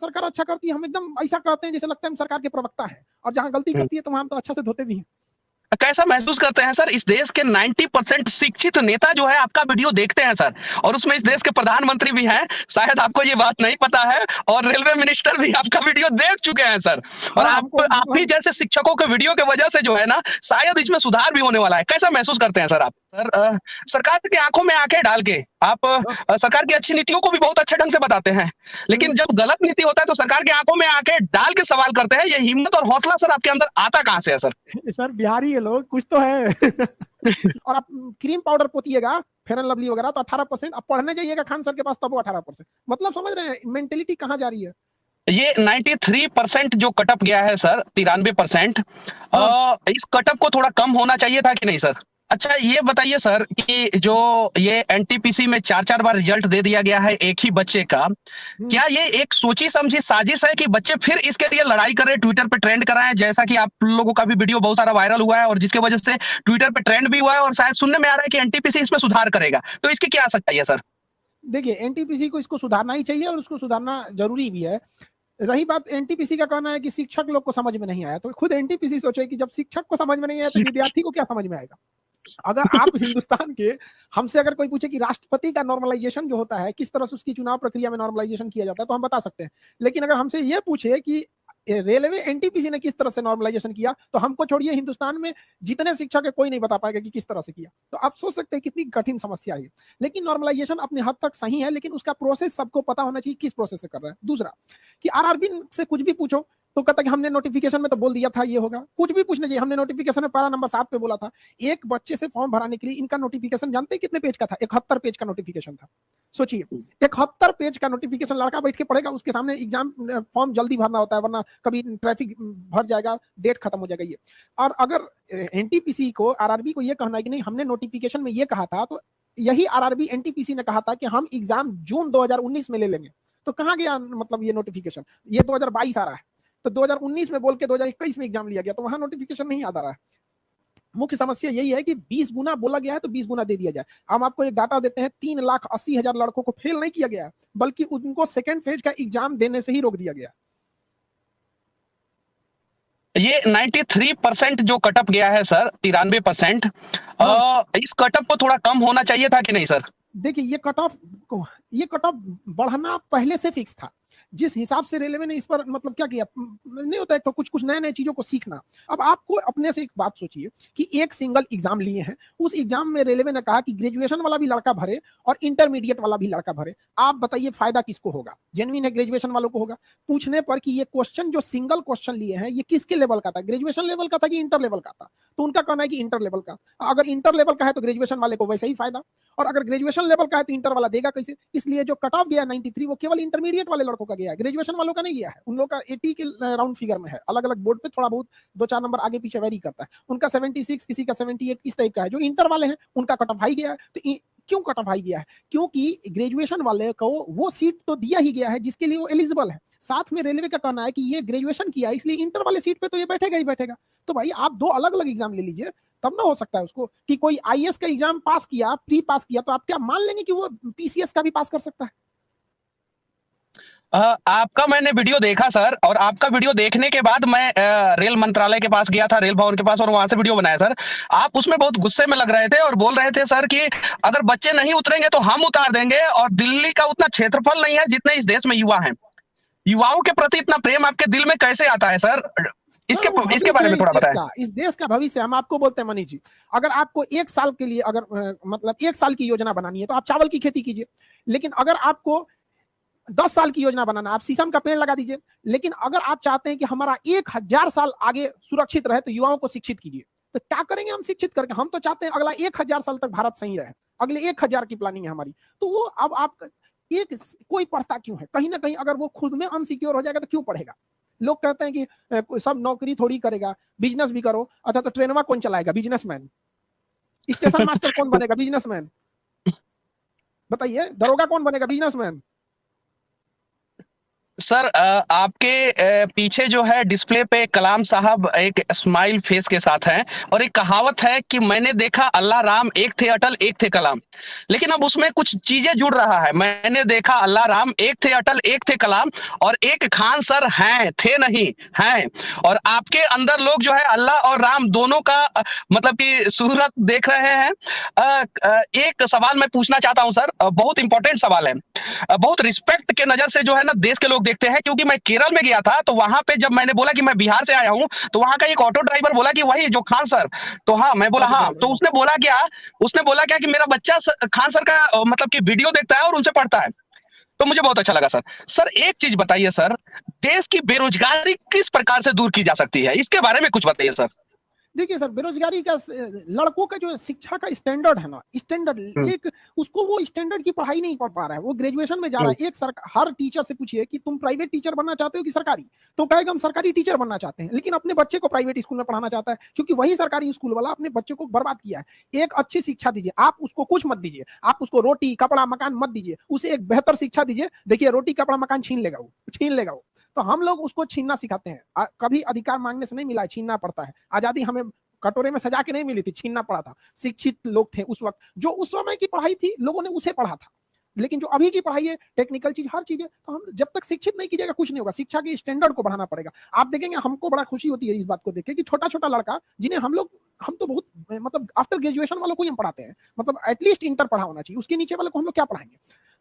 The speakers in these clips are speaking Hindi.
सरकार अच्छा करती है हम एकदम ऐसा कहते हैं जैसे लगता है हम सरकार के प्रवक्ता है, और जहां गलती करती है तो वहां हम तो अच्छा से धोते भी हैं। कैसा महसूस करते हैं सर? इस देश के 90% शिक्षित नेता जो है आपका वीडियो देखते हैं सर, और उसमें इस देश के प्रधानमंत्री भी हैं, शायद आपको ये बात नहीं पता है, और रेलवे मिनिस्टर भी आपका वीडियो देख चुके हैं सर। और हाँ, हमको आप ही मतलब जैसे शिक्षकों के वीडियो की वजह से जो है ना, शायद इसमें सुधार भी होने वाला है। कैसा महसूस करते हैं सर आप? सर सरकार की आंखों में आंखें डाल के आप सरकार की अच्छी नीतियों को भी बहुत अच्छे ढंग से बताते हैं, लेकिन जब गलत नीति होता है तो सरकार की आंखों में आंखें डाल के सवाल करते हैं। ये हिम्मत और हौसला सर आपके अंदर आता कहां से है सर? सर बिहारी है लोग, कुछ तो है। और आप क्रीम पाउडर पोतिएगा फेयर एंड लवली वगैरह तो 18%, अब पढ़ने जाइएगा खान सर के पास तब वो 18%। मतलब समझ रहे हैं मेंटेलिटी कहाँ जा रही है। ये 93% जो कटअप गया है सर, 93%, हाँ। इस कटअप को थोड़ा कम होना चाहिए था कि नहीं सर? अच्छा ये बताइए सर कि जो ये एनटीपीसी में 4-4 बार रिजल्ट दे दिया गया है एक ही बच्चे का, क्या ये एक सोची समझी साजिश है कि बच्चे फिर इसके लिए लड़ाई कर रहे हैं, ट्विटर पे ट्रेंड कर रहे हैं, जैसा कि आप लोगों का भी वीडियो बहुत सारा वायरल हुआ है और जिसकी वजह से ट्विटर पे ट्रेंड भी हुआ है और शायद सुनने में आ रहा है कि एनटीपीसी इसमें सुधार करेगा, तो इसकी क्या सच्चाई है सर? देखिए एनटीपीसी को इसको सुधारना ही चाहिए और उसको सुधारना जरूरी भी है। रही बात एनटीपीसी का कहना है कि शिक्षक लोग को समझ में नहीं आया, तो खुद एनटीपीसी सोचे कि जब शिक्षक को समझ में नहीं आया तो विद्यार्थी को क्या समझ में आएगा। अगर आप हिंदुस्तान के हमसे अगर कोई पूछे कि राष्ट्रपति का नॉर्मलाइजेशन जो होता है किस तरह से उसकी चुनाव प्रक्रिया में नॉर्मलाइजेशन किया जाता है तो हम बता सकते हैं, लेकिन अगर हमसे ये पूछे कि रेलवे एनटीपीसी ने किस तरह से नॉर्मलाइजेशन किया तो हमको छोड़िए हिंदुस्तान में जितने शिक्षक है कोई नहीं बता पाएगा कि किस तरह से किया। तो आप सोच सकते हैं कितनी कठिन समस्या है। लेकिन नॉर्मलाइजेशन अपने हद तक सही है, लेकिन उसका प्रोसेस सबको पता होना चाहिए किस प्रोसेस से कर रहा है। दूसरा कि आरआरबी से कुछ भी पूछो तो कहता कि हमने नोटिफिकेशन में तो बोल दिया था ये होगा, कुछ भी पूछना चाहिए। हमने नोटिफिकेशन में पारा नंबर 7 पे बोला था। एक बच्चे से फॉर्म भराने के लिए इनका नोटिफिकेशन जानते हैं कितने पेज का था? 71 पेज का नोटिफिकेशन था। सोचिए 71 पेज का नोटिफिकेशन, लड़का बैठ के पढ़ेगा, उसके सामने एग्जाम फॉर्म जल्दी भरना होता है वरना कभी ट्रैफिक भर जाएगा, डेट खत्म हो जाएगा ये। और अगर एनटीपीसी को आरआरबी को ये कहना है कि नहीं हमने नोटिफिकेशन में ये कहा था, तो यही आरआरबी एनटीपीसी ने कहा था कि हम एग्जाम जून 2019 में ले लेंगे। तो कहां गया मतलब ये नोटिफिकेशन? ये 2022 आ रहा है, तो 2019 में बोल के 2021 में एग्जाम लिया गया, तो वहां नोटिफिकेशन नहीं आ रहा है। मुख्य समस्या यही है कि 20 गुना बोला गया है तो 20 गुना दे दिया जाए। हम आपको एक डाटा देते हैं, 3,80,000 लड़कों को फेल नहीं किया गया, बल्कि उनको सेकेंड फेज का एग्जाम देने से ही रोक दिया गया। ये 93% जो कटअप गया है सर, 93%, इस कटअप को थोड़ा कम होना चाहिए था कि नहीं सर? देखिए ये कट ऑफ बढ़ना पहले से फिक्स था। जिस हिसाब से रेलवे ने इस पर मतलब क्या किया, नहीं होता है तो कुछ कुछ नए नए चीजों को सीखना। अब आपको अपने से एक बात सोचिए कि एक सिंगल एग्जाम लिए हैं, उस एग्जाम में रेलवे ने कहा कि ग्रेजुएशन वाला भी लड़का भरे और इंटरमीडिएट वाला भी लड़का भरे। आप बताइए फायदा किसको होगा? जेन्युइन है ग्रेजुएशन वालों को होगा। पूछने पर कि ये क्वेश्चन जो सिंगल क्वेश्चन लिए हैं ये किसके लेवल का था, ग्रेजुएशन लेवल का था कि इंटर लेवल का था? तो उनका कहना है कि इंटर लेवल का। अगर इंटर लेवल का है तो ग्रेजुएशन वाले को वैसे ही फायदा, और अगर ग्रेजुएशन लेवल का है तो इंटर वाला देगा कैसे? इसलिए जो कट ऑफ गया 93 वो केवल इंटरमीडिएट वाले लड़कों का गया है, ग्रेजुएशन वालों का नहीं गया है। उन लोग का 80 के राउंड फिगर में है, अलग अलग बोर्ड पे थोड़ा बहुत 2-4 नंबर आगे पीछे वेरी करता है। उनका 76, किसी का 78 इस टाइप का है। जो इंटर वाले हैं उनका कट ऑफ हाई गया है। तो क्यों कट ऑफ हाई गया है? क्योंकि ग्रेजुएशन वाले को वो सीट तो दिया ही गया है जिसके लिए वो एलिजिबल है। साथ में रेलवे का कहना है कि ये ग्रेजुएशन किया इसलिए इंटर वाले सीट पे तो ये बैठेगा ही बैठेगा। तो भाई आप दो अलग अलग एग्जाम ले लीजिए, तब ना हो सकता है उसको कि कोई आईएएस का एग्जाम पास किया, प्री पास किया, तो आप क्या मान लेंगे कि वो पीसीएस का भी पास कर सकता है? आपका मैंने वीडियो देखा सर, और आपका वीडियो देखने के बाद मैं रेल मंत्रालय के पास गया था, रेल भवन के पास, और वहां से वीडियो बनाया सर। आप उसमें बहुत गुस्से में लग रहे थे और बोल रहे थे सर कि अगर बच्चे नहीं उतरेंगे तो हम उतार देंगे, और दिल्ली का उतना क्षेत्रफल नहीं है जितने इस देश में युवा हैं। युवाओं के प्रति इतना प्रेम आपके दिल में कैसे आता है सर? इसके बारे में थोड़ा बताएं। इस देश का भविष्य हम आपको बोलते हैं मनीष जी, अगर आपको 1 साल के लिए अगर मतलब 1 साल की योजना बनानी है तो आप चावल की खेती कीजिए। लेकिन अगर आपको 10 साल की योजना बनाना, आप शीशम का पेड़ लगा दीजिए। लेकिन अगर आप चाहते हैं कि हमारा 1000 साल आगे सुरक्षित रहे तो युवाओं को शिक्षित कीजिए। तो क्या करेंगे हम शिक्षित करके? हम तो चाहते हैं अगला 1000 साल तक भारत सही रहे, अगले 1000 की प्लानिंग है हमारी। तो वो अब आप एक कोई पढ़ता क्यों है? कहीं ना कहीं अगर वो खुद में अनसिक्योर हो जाएगा तो क्यों पढ़ेगा? लोग कहते हैं कि सब नौकरी थोड़ी करेगा, बिजनेस भी करो। अच्छा तो ट्रेनवा कौन चलाएगा? बिजनेसमैन। स्टेशन मास्टर कौन बनेगा? बिजनेसमैन। बताइए दरोगा कौन बनेगा? बिजनेसमैन। सर आपके पीछे जो है डिस्प्ले पे कलाम साहब एक स्माइल फेस के साथ हैं, और एक कहावत है कि मैंने देखा अल्लाह राम एक थे अटल एक थे कलाम। लेकिन अब उसमें कुछ चीजें जुड़ रहा है, मैंने देखा अल्लाह राम एक थे अटल एक थे कलाम, और एक खान सर हैं थे नहीं हैं। और आपके अंदर लोग जो है अल्लाह और राम दोनों का मतलब कि सूरत देख रहे हैं। एक सवाल मैं पूछना चाहता हूं सर, बहुत इंपॉर्टेंट सवाल है। बहुत रिस्पेक्ट के नजर से जो है ना देश के लोग देखते हैं, क्योंकि मैं केरल में गया था, तो वहां पे जब मैंने बोला कि मैं बिहार से आया हूं, तो वहां का एक ऑटो ड्राइवर बोला कि वही जो खान सर। तो हाँ, मैं बोला हाँ, तो उसने बोला क्या कि मेरा बच्चा खान सर का मतलब कि वीडियो देखता है और उनसे पढ़ता है। तो मुझे बहुत अच्छा लगा सर। सर एक चीज बताइए सर, देश की बेरोजगारी किस प्रकार से दूर की जा सकती है, इसके बारे में कुछ बताइए सर। देखिए सर, बेरोजगारी का लड़कों का जो शिक्षा का स्टैंडर्ड है ना, स्टैंडर्ड एक उसको वो स्टैंडर्ड की पढ़ाई नहीं पढ़ पा रहा है, वो ग्रेजुएशन में जा रहा है। एक हर टीचर से पूछिए कि तुम प्राइवेट टीचर बनना चाहते हो कि सरकारी, तो कहेगा हम सरकारी टीचर बनना चाहते हैं, लेकिन अपने बच्चे को प्राइवेट स्कूल में पढ़ाना चाहता है, क्योंकि वही सरकारी स्कूल वाला अपने बच्चे को बर्बाद किया है। एक अच्छी शिक्षा दीजिए, आप उसको कुछ मत दीजिए, आप उसको रोटी कपड़ा मकान मत दीजिए, उसे एक बेहतर शिक्षा दीजिए। देखिए रोटी कपड़ा मकान छीन लेगा, वो छीन लेगा वो। तो हम लोग उसको छीनना सिखाते हैं। कभी अधिकार मांगने से नहीं मिला है, छीनना पड़ता है। आजादी हमें कटोरे में सजा के नहीं मिली थी, छीनना पड़ा था। शिक्षित लोग थे उस वक्त, जो उस समय की पढ़ाई थी लोगों ने उसे पढ़ा था। लेकिन जो अभी की पढ़ाई है, टेक्निकल चीज हर चीज है, तो हम जब तक शिक्षित नहीं कीजिएगा कुछ नहीं होगा। शिक्षा के स्टैंडर्ड को बढ़ाना पड़ेगा। आप देखेंगे, हमको बड़ा खुशी होती है इस बात को देख के कि छोटा छोटा लड़का जिन्हें हम तो बहुत मतलब आफ्टर ग्रेजुएशन वालों को ही हम पढ़ाते हैं, मतलब एटलीस्ट इंटर पढ़ा होना चाहिए, उसके नीचे वाले को हम लोग क्या पढ़ाएंगे।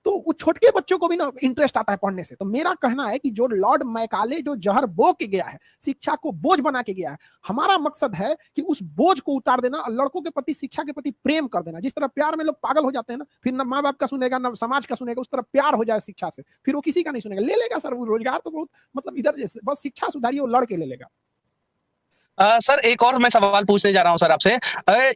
तो वो छोटे बच्चों को भी ना इंटरेस्ट आता है पढ़ने से। तो मेरा कहना है कि जो लॉर्ड मैकाले जो जहर बो के गया है, शिक्षा को बोझ बना के गया है, हमारा मकसद है कि उस बोझ को उतार देना और लड़कों के प्रति, शिक्षा के प्रति प्रेम कर देना। जिस तरह प्यार में लोग पागल हो जाते हैं ना, फिर ना माँ बाप का सुनेगा ना समाज का सुनेगा, उस तरह प्यार हो जाए शिक्षा से, फिर वो किसी का नहीं सुनेगा। ले लेगा सर वो रोजगार तो बहुत, मतलब इधर जैसे बस शिक्षा सुधारिए, वो लड़के ले लेगा। सर एक और मैं सवाल पूछने जा रहा हूं सर आपसे।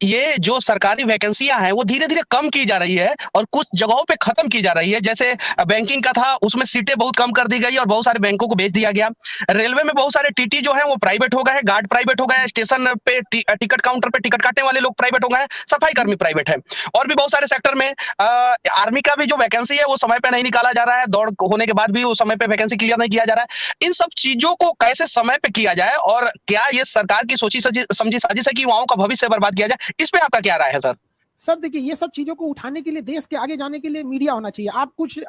ये जो सरकारी वैकेंसियां हैं वो धीरे धीरे कम की जा रही है और कुछ जगहों पे खत्म की जा रही है। जैसे बैंकिंग का था, उसमें सीटें बहुत कम कर दी गई और बहुत सारे बैंकों को बेच दिया गया। रेलवे में बहुत सारे टीटी जो है वो प्राइवेट हो गए हैं, गार्ड प्राइवेट हो गए हैं, स्टेशन पे टिकट काउंटर पे टिकट काटने वाले लोग प्राइवेट हो गए हैं, सफाई कर्मी प्राइवेट है। और भी बहुत सारे सेक्टर में आर्मी का भी जो वैकेंसी है वो समय पे नहीं निकाला जा रहा है, दौड़ होने के बाद भी वो समय पे वैकेंसी क्लियर नहीं किया जा रहा है। इन सब चीजों को कैसे समय पे किया जाए, और क्या ये सरकार की सोची समझी साजिश है कि युवाओं का भविष्य बर्बाद किया जाए, इस पे आपका क्या राय है सर? सर देखिए, ये सब चीजों को उठाने के लिए, देश के आगे जाने के लिए मीडिया होना चाहिए। आप कुछ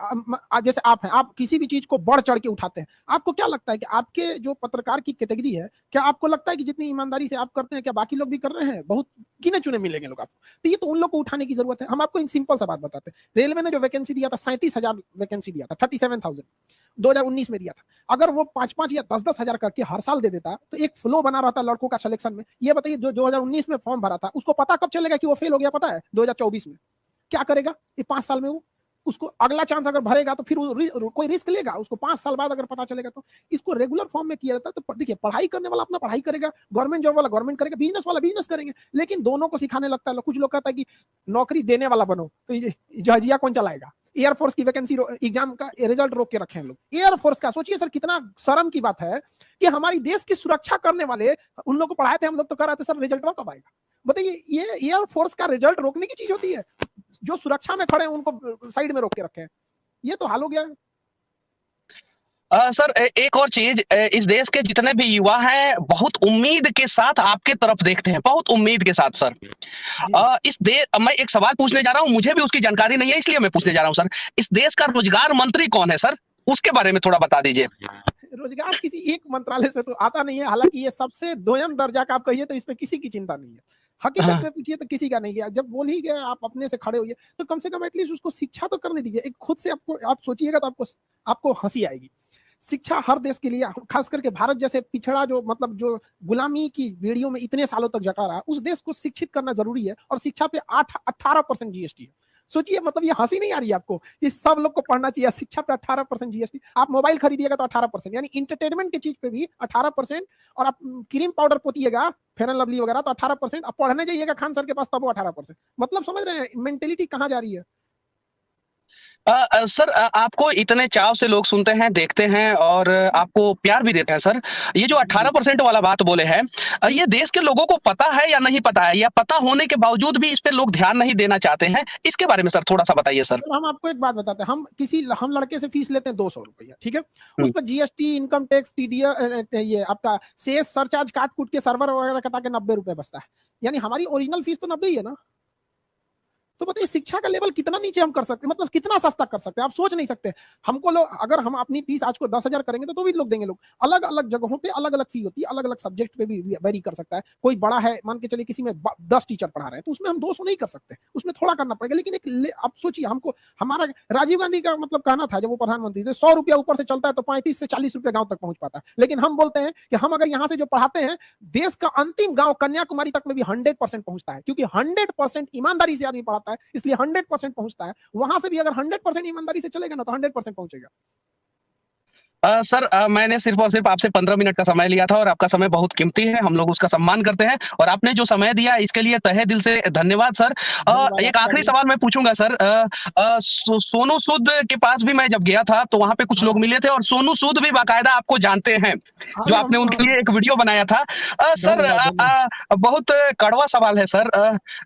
जैसे आप हैं, आप किसी भी चीज को बढ़ चढ़ के उठाते हैं। आपको क्या लगता है कि आपके जो पत्रकार की कैटेगरी है, क्या आपको लगता है कि जितनी ईमानदारी से आप करते हैं, क्या बाकी लोग भी कर रहे हैं? बहुत गिने चुने मिलेंगे लोग आपको। तो ये तो उन लोग को उठाने की जरूरत है। हम आपको इन सिंपल सा बात बताते हैं। रेलवे ने जो वैकेंसी दिया था, 37,000 वैकेंसी दिया था, 37,000 2019 में दिया था। अगर वो 5-5 या 10-10 हजार करके हर साल दे देता तो एक फ्लो बना रहता लड़कों का सिलेक्शन में। ये बताइए, जो 2019 में फॉर्म भरा था, उसको पता कब चलेगा कि वो फेल हो गया? पता है 2024 में। क्या करेगा ये 5 साल में? वो उसको अगला चांस अगर भरेगा तो फिर कोई रिस्क लेगा? उसको 5 साल बाद अगर पता चलेगा तो। इसको रेगुलर फॉर्म में किया जाता है। तो देखिए, पढ़ाई करने वाला अपना पढ़ाई करेगा, गवर्नमेंट जॉब वाला गवर्नमेंट करेगा, बिजनेस वाला बिजनेस करेंगे। लेकिन दोनों को सिखाने लगता है। कुछ लोग कहता है कि नौकरी देने वाला बनो, तो जहाजिया कौन चलाएगा? एयरफोर्स की वैकेंसी एग्जाम का रिजल्ट रोक के रखे हैं लोग। एयरफोर्स का सोचिए सर, कितना शर्म की बात है कि हमारी देश की सुरक्षा करने वाले उन लोग को पढ़ाए थे, हम लोग तो कर रहे थे सर, रिजल्ट कब आएगा? बताइए, ये एयरफोर्स का रिजल्ट रोकने की चीज होती है? जो सुरक्षा में खड़े हैं उनको साइड में रोक के रखे हैं। ये तो हाल हो गया है। सर एक और चीज, इस देश के जितने भी युवा हैं बहुत उम्मीद के साथ आपके तरफ देखते हैं, बहुत उम्मीद के साथ सर। इस देश, मैं एक सवाल पूछने जा रहा हूं, मुझे भी उसकी जानकारी नहीं है इसलिए मैं पूछने जा रहा हूं सर। इस देश का रोजगार मंत्री कौन है सर, उसके बारे में थोड़ा बता दीजिए। रोजगार किसी एक मंत्रालय से तो आता नहीं है। हालांकि ये सबसे दोयम दर्जा का आप कहिए तो इस पे किसी की चिंता नहीं है। हकीकत में पूछिए तो किसी का नहीं गया। जब बोल ही गए आप अपने से खड़े होइए, तो कम से कम एटलीस्ट उसको शिक्षा तो करने दीजिए। एक खुद से आपको, आप सोचिएगा तो आपको हंसी आएगी। शिक्षा हर देश के लिए, खास करके भारत जैसे पिछड़ा, जो मतलब जो गुलामी की बेड़ियों में इतने सालों तक जटा रहा, उस देश को शिक्षित करना जरूरी है। और शिक्षा पे 18% जीएसटी है। सोचिए, मतलब ये हंसी नहीं आ रही है आपको? इस सब लोग को पढ़ना चाहिए। शिक्षा पे 18% जीएसटी। आप मोबाइल खरीदिएगा तो 18%, यानी इंटरटेनमेंट की चीज पे भी 18%। और आप क्रीम पाउडर पोतिएगा, फेयर एंड लवली वगैरह, तो 18%। आप पढ़ने जाइएगा खान सर के पास, तब वो 18%। मतलब समझ रहे हैं मेंटेलिटी कहां जा रही है? सर, आपको इतने चाव से लोग सुनते हैं, देखते हैं और आपको प्यार भी देते हैं सर। ये जो जी। 18% वाला बात बोले हैं, ये देश के लोगों को पता है या नहीं पता है? या पता होने के बावजूद भी इस पे लोग ध्यान नहीं देना चाहते हैं? इसके बारे में सर थोड़ा-सा बताइए सर। सर हम आपको एक बात बताते हैं, हम लड़के से फीस लेते हैं 200 रुपया, ठीक है। उस हुँ। पर जीएसटी, इनकम टैक्स, टीडीएस, ये आपका सेस सरचार्ज काट कूट के सर्वर वगैरह कटा के 90 रुपए बचता है। यानी हमारी ओरिजिनल फीस तो 90 ही है ना। तो बताइए शिक्षा का लेवल कितना नीचे हम कर सकते हैं, मतलब कितना सस्ता कर सकते हैं, आप सोच नहीं सकते। हमको लोग, अगर हम अपनी फीस आज को 10,000 करेंगे तो भी लोग देंगे। लोग अलग अलग जगहों पे अलग अलग फी होती है, अलग अलग सब्जेक्ट पे भी वेरी कर सकता है। कोई बड़ा है, मान के चलिए किसी में 10 टीचर पढ़ा रहे हैं तो उसमें हम 200 नहीं कर सकते, उसमें थोड़ा करना पड़ेगा। लेकिन आप सोचिए, हमको हमारा राजीव गांधी का मतलब कहना था जब वो प्रधानमंत्री थे, 100 रुपया ऊपर से चलता है तो 35 से 40 रुपया गांव तक पहुंच पाता है। लेकिन हम बोलते हैं कि हम अगर यहाँ से जो पढ़ाते हैं, देश का अंतिम गांव कन्याकुमारी तक में भी 100% पहुंचता है, क्योंकि 100% ईमानदारी से आदमी पढ़ाता है, इसलिए 100% पहुंचता है। वहां से भी अगर 100% ईमानदारी से चलेगा ना तो 100% पहुंचेगा। सर, मैंने सिर्फ़ और सिर्फ़ आपसे 15 मिनट का समय लिया था और आपका समय बहुत कीमती है, हम लोग उसका सम्मान करते हैं और आपने जो समय दिया इसके लिए तहे दिल से धन्यवाद सर। धन्यवाद एक आपका आखिरी भी। सवाल मैं पूछूँगा सर। सोनू सूद के पास भी मैं जब गया था तो वहाँ पे कुछ हाँ लोग मिले थे और सोनू सूद भी बाकायदा आपको जानते हैं, जो अरे आपने हमको, उनके लिए एक वीडियो बनाया था। सर, धन्यवाद धन्यवाद। बहुत कड़वा सवाल है सर।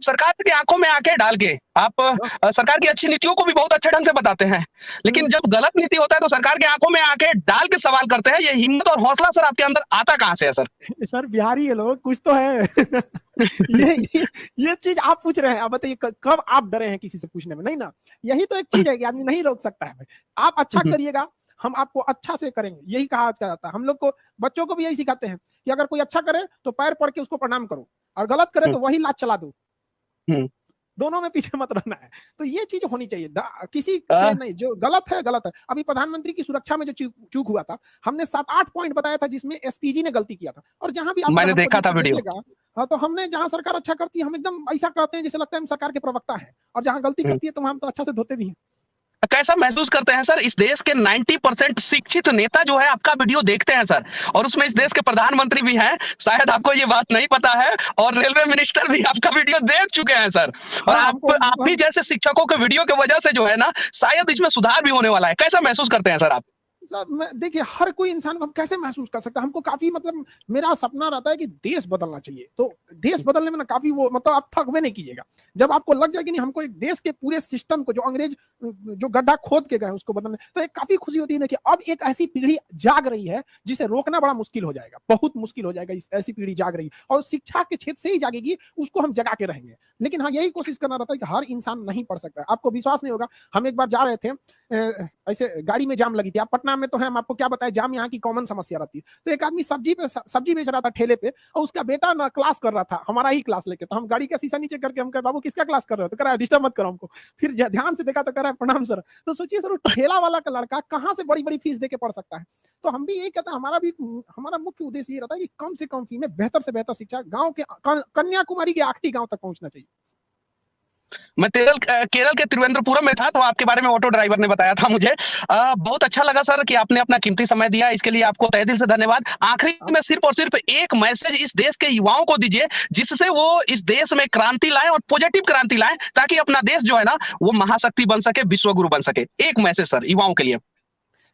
सरकार की आँखों में आँखें डाल के आप सरकार की अच्छी नीतियों को भी बहुत अच्छे ढंग से बताते हैं, लेकिन जब गलत नीति होता है तो सरकार की आँखों में आँखें डाल के सवाल करते हैं। ये हिम्मत और हौसला सर आपके अंदर आता कहाँ से है सर? सर बिहारी है लोग, कुछ तो है। ये ये ये चीज आप पूछ रहे हैं, आप बताइए कब आप डरे हैं किसी से पूछने में? नहीं ना। यही तो एक चीज है कि आदमी नहीं रोक सकता है। आप अच्छा करिएगा, हम आपको अच्छा से करेंगे, यही कहा जाता है। हम लोग को, बच्चों को भी यही सिखाते हैं कि अगर कोई अच्छा करे तो पैर पड़ के उसको प्रणाम करो, और गलत करे तो वही लात चला दो। दोनों में पीछे मत रहना है। तो ये चीज होनी चाहिए, किसी से नहीं। जो गलत है गलत है। अभी प्रधानमंत्री की सुरक्षा में जो चूक हुआ था, हमने 7-8 पॉइंट बताया था जिसमें एसपीजी ने गलती किया था। और जहां भी आप मैंने हमको देखा था वीडियो। देखिएगा, हाँ, तो हमने जहां सरकार अच्छा करती है हम एकदम ऐसा कहते हैं जैसे लगता है हम सरकार के प्रवक्ता हैं, और जहां गलती करती है तो हम तो अच्छा से धोते भी हैं। कैसा महसूस करते हैं सर? इस देश के 90% शिक्षित नेता जो है आपका वीडियो देखते हैं सर, और उसमें इस देश के प्रधानमंत्री भी हैं। शायद आपको ये बात नहीं पता है, और रेलवे मिनिस्टर भी आपका वीडियो देख चुके हैं सर। और हाँ हमको आप ही जैसे शिक्षकों के वीडियो की वजह से जो है ना, शायद इसमें सुधार भी होने वाला है। कैसा महसूस करते हैं सर आप? देखिए, हर कोई इंसान को हम कैसे महसूस कर सकते हैं। हमको काफी मतलब, मेरा सपना रहता है कि देश बदलना चाहिए। तो देश बदलने में ना काफी वो, मतलब आप थकवे नहीं कीजिएगा। जब आपको लग जाए कि नहीं, हमको एक देश के पूरे सिस्टम को, जो अंग्रेज जो गड्ढा खोद के गए उसको बदलने, तो एक काफी खुशी होती है ना कि अब एक ऐसी पीढ़ी जाग रही है जिसे रोकना बड़ा मुश्किल हो जाएगा, बहुत मुश्किल हो जाएगा। ऐसी पीढ़ी जाग रही है और शिक्षा के क्षेत्र से ही जागेगी, उसको हम जगा के रहेंगे। लेकिन हाँ, यही कोशिश करना रहता है कि हर इंसान नहीं पढ़ सकता है। आपको विश्वास नहीं होगा, हम एक बार जा रहे थे, ऐसे गाड़ी में जाम लगी थी। आप पटना में तो है, हम आपको क्या बताएं, जाम यहाँ की कॉमन समस्या रहती है। तो एक आदमी सब्जी बेच रहा था ठेले पे, और उसका बेटा ना क्लास कर रहा था, हमारा ही क्लास लेके। तो हम गाड़ी का शीशा नीचे करके हम कहे, बाबू किसका क्लास कर रहे हो? तो कह रहा है डिस्टर्ब मत करो हमको। फिर ध्यान से देखा तो कह रहा है प्रणाम सर। तो सोचिए सर, ठेला वाला का लड़का कहाँ से बड़ी बड़ी फीस देके पढ़ सकता है? तो हम भी यही कहते हैं, हमारा मुख्य उद्देश्य ये रहता है कि कम से कम फी में बेहतर से बेहतर शिक्षा गांव के, कन्याकुमारी के आखिरी गांव तक पहुंचना चाहिए। मैं केरल के तिरुवनंतपुरम में था, तो आपके बारे में ऑटो ड्राइवर ने बताया था मुझे। बहुत अच्छा लगा सर कि आपने अपना कीमती समय दिया, इसके लिए आपको तहे दिल से धन्यवाद। आखिरी में सिर्फ और सिर्फ एक मैसेज इस देश के युवाओं को दीजिए, जिससे वो इस देश में क्रांति लाएं, और पॉजिटिव क्रांति लाएं, ताकि अपना देश जो है ना, वो महाशक्ति बन सके, विश्वगुरु बन सके। एक मैसेज सर युवाओं के लिए।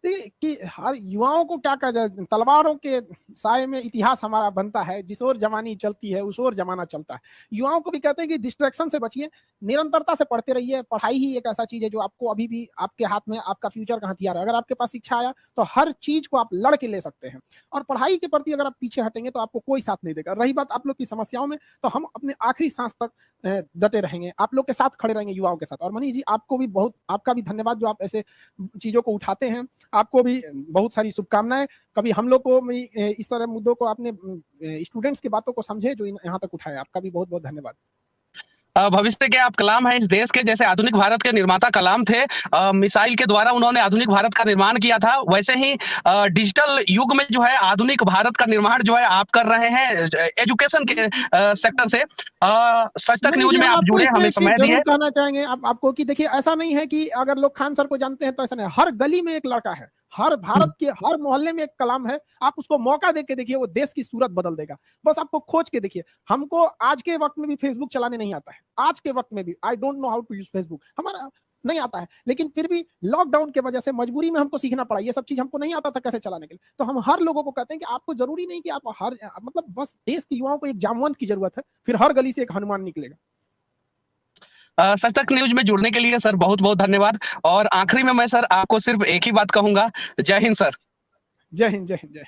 देखिए कि हर युवाओं को क्या कहा जाए, तलवारों के साए में इतिहास हमारा बनता है। जिस ओर जवानी चलती है उस ओर जमाना चलता है। युवाओं को भी कहते हैं कि डिस्ट्रैक्शन से बचिए, निरंतरता से पढ़ते रहिए। पढ़ाई ही एक ऐसा चीज है जो आपको अभी भी आपके हाथ में, आपका फ्यूचर का हथियार है। अगर आपके पास शिक्षा आया तो हर चीज को आप लड़ के ले सकते हैं। और पढ़ाई के प्रति अगर आप पीछे हटेंगे तो आपको कोई साथ नहीं देगा। रही बात आप लोग की समस्याओं में, तो हम अपने आखिरी सांस तक डटे रहेंगे, आप लोग के साथ खड़े रहेंगे, युवाओं के साथ। और मनीष जी, आपको भी आपका भी धन्यवाद, जो आप ऐसे चीजों को उठाते हैं। आपको भी बहुत सारी शुभकामनाएं। कभी हम लोग को भी इस तरह मुद्दों को, आपने स्टूडेंट्स की बातों को समझे जो यहाँ तक उठाए, आपका भी बहुत बहुत धन्यवाद। भविष्य के आप कलाम हैं इस देश के, जैसे आधुनिक भारत के निर्माता कलाम थे। मिसाइल के द्वारा उन्होंने आधुनिक भारत का निर्माण किया था, वैसे ही डिजिटल युग में जो है आधुनिक भारत का निर्माण जो है आप कर रहे हैं एजुकेशन के सेक्टर से। सच तक न्यूज में आप जुड़े, हमें समय दिए। जरूर कहना चाहेंगे आपको कि देखिए, ऐसा नहीं है कि अगर लोग खान सर को जानते हैं तो ऐसा नहीं। हर गली में एक लड़का है, हर भारत के हर मोहल्ले में एक कलाम है। आप उसको मौका दे के देखिए, वो देश की सूरत बदल देगा। बस आपको खोज के देखिए। हमको आज के वक्त में भी फेसबुक चलाने नहीं आता है, आज के वक्त में भी। I don't know how to use Facebook. हमारा नहीं आता है, लेकिन फिर भी लॉकडाउन के वजह से मजबूरी में हमको सीखना पड़ा। ये सब चीज हमको नहीं आता था कैसे चलाने के लिए। तो हम हर लोगों को कहते हैं कि आपको जरूरी नहीं कि आप हर, मतलब बस देश के युवाओं को एक जामवंत की जरूरत है, फिर हर गली से एक हनुमान निकलेगा। सच तक न्यूज में जुड़ने के लिए सर बहुत बहुत धन्यवाद। और आखिरी में मैं सर आपको सिर्फ एक ही बात कहूंगा, जय हिंद सर। जय हिंद, जय हिंद, जय।